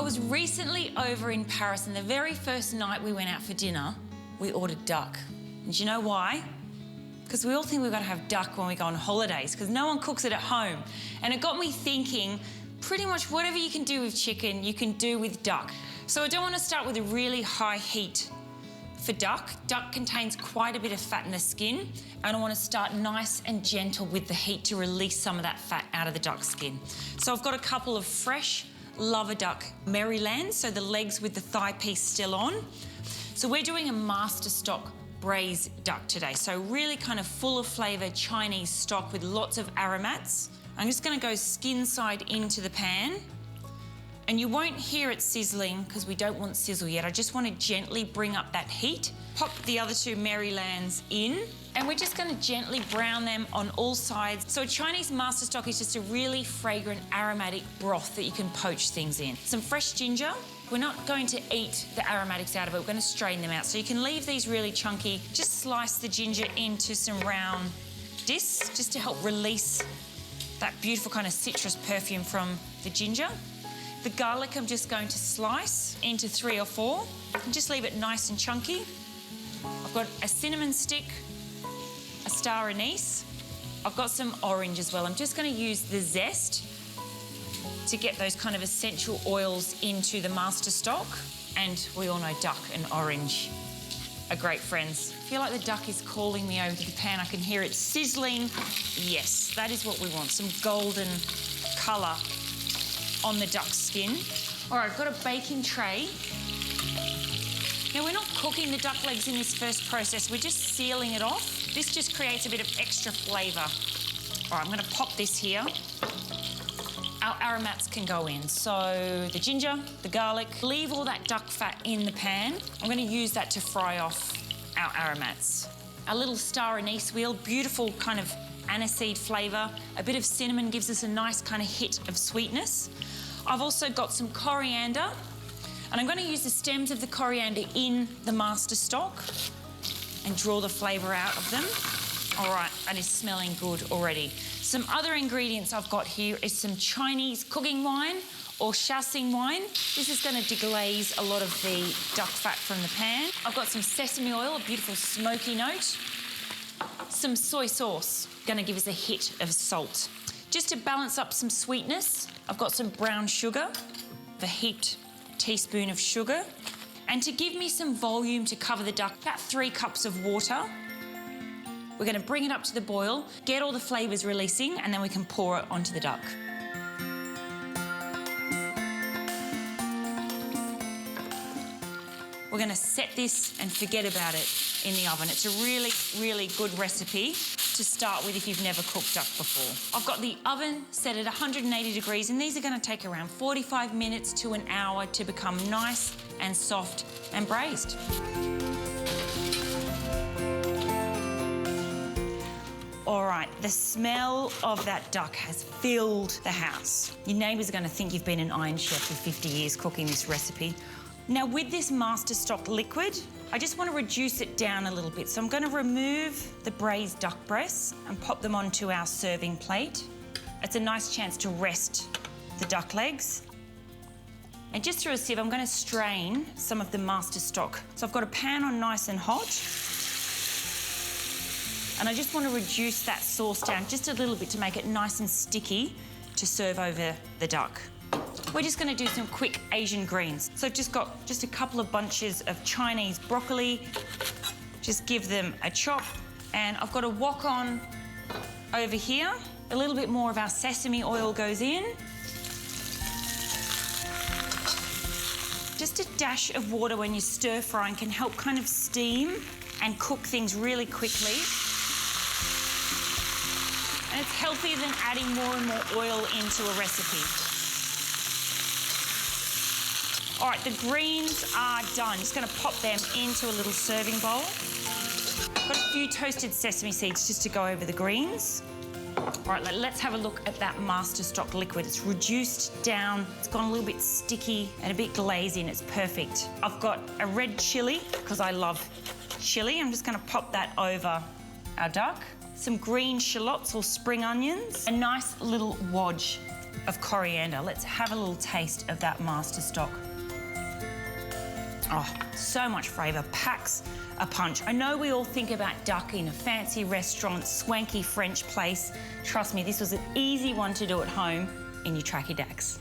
I was recently over in Paris, and the very first night we went out for dinner, we ordered duck. And do you know why? Because we all think we've got to have duck when we go on holidays, because no one cooks it at home. And it got me thinking, pretty much whatever you can do with chicken, you can do with duck. So I don't want to start with a really high heat for duck. Duck contains quite a bit of fat in the skin, and I want to start nice and gentle with the heat to release some of that fat out of the duck skin. So I've got a couple of fresh Luv-a-Duck Maryland, so the legs with the thigh piece still on. So we're doing a master stock braised duck today. So really kind of full of flavour Chinese stock with lots of aromats. I'm just going to go skin side into the pan. And you won't hear it sizzling because we don't want sizzle yet. I just want to gently bring up that heat. Pop the other two Marylands in, and we're just going to gently brown them on all sides. So a Chinese master stock is just a really fragrant, aromatic broth that you can poach things in. Some fresh ginger. We're not going to eat the aromatics out of it. We're going to strain them out. So you can leave these really chunky. Just slice the ginger into some round discs just to help release that beautiful kind of citrus perfume from the ginger. The garlic I'm just going to slice into 3 or 4 and just leave it nice and chunky. I've got a cinnamon stick, a star anise. I've got some orange as well. I'm just going to use the zest to get those kind of essential oils into the master stock. And we all know duck and orange are great friends. I feel like the duck is calling me over to the pan. I can hear it sizzling. Yes, that is what we want, some golden colour on the duck skin. All right, I've got a baking tray. Now, we're not cooking the duck legs in this first process, we're just sealing it off. This just creates a bit of extra flavour. All right, I'm gonna pop this here. Our aromats can go in. So the ginger, the garlic, leave all that duck fat in the pan. I'm gonna use that to fry off our aromats. Our little star anise wheel, beautiful kind of aniseed flavour. A bit of cinnamon gives us a nice kind of hit of sweetness. I've also got some coriander, and I'm going to use the stems of the coriander in the master stock and draw the flavour out of them. All right, that is smelling good already. Some other ingredients I've got here is some Chinese cooking wine or Shaoxing wine. This is going to deglaze a lot of the duck fat from the pan. I've got some sesame oil, a beautiful smoky note. Some soy sauce, going to give us a hit of salt. Just to balance up some sweetness, I've got some brown sugar, a heaped teaspoon of sugar. And to give me some volume to cover the duck, about 3 cups of water. We're going to bring it up to the boil, get all the flavours releasing, and then we can pour it onto the duck. We're going to set this and forget about it in the oven. It's a really, really good recipe to start with if you've never cooked duck before. I've got the oven set at 180 degrees, and these are going to take around 45 minutes to an hour to become nice and soft and braised. All right, the smell of that duck has filled the house. Your neighbours are going to think you've been an Iron Chef for 50 years cooking this recipe. Now, with this master stock liquid, I just want to reduce it down a little bit. So I'm going to remove the braised duck breasts and pop them onto our serving plate. It's a nice chance to rest the duck legs. And just through a sieve, I'm going to strain some of the master stock. So I've got a pan on nice and hot. And I just want to reduce that sauce down just a little bit to make it nice and sticky to serve over the duck. We're just going to do some quick Asian greens. So I've just got just a couple of bunches of Chinese broccoli. Just give them a chop. And I've got a wok on over here. A little bit more of our sesame oil goes in. Just a dash of water when you're stir frying can help kind of steam and cook things really quickly. And it's healthier than adding more and more oil into a recipe. All right, the greens are done. Just going to pop them into a little serving bowl. Got a few toasted sesame seeds just to go over the greens. All right, let's have a look at that master stock liquid. It's reduced down. It's gone a little bit sticky and a bit glazy, and it's perfect. I've got a red chilli because I love chilli. I'm just going to pop that over our duck. Some green shallots or spring onions. A nice little wodge of coriander. Let's have a little taste of that master stock. Oh, so much flavour, packs a punch. I know we all think about duck in a fancy restaurant, swanky French place. Trust me, this was an easy one to do at home in your tracky dacks.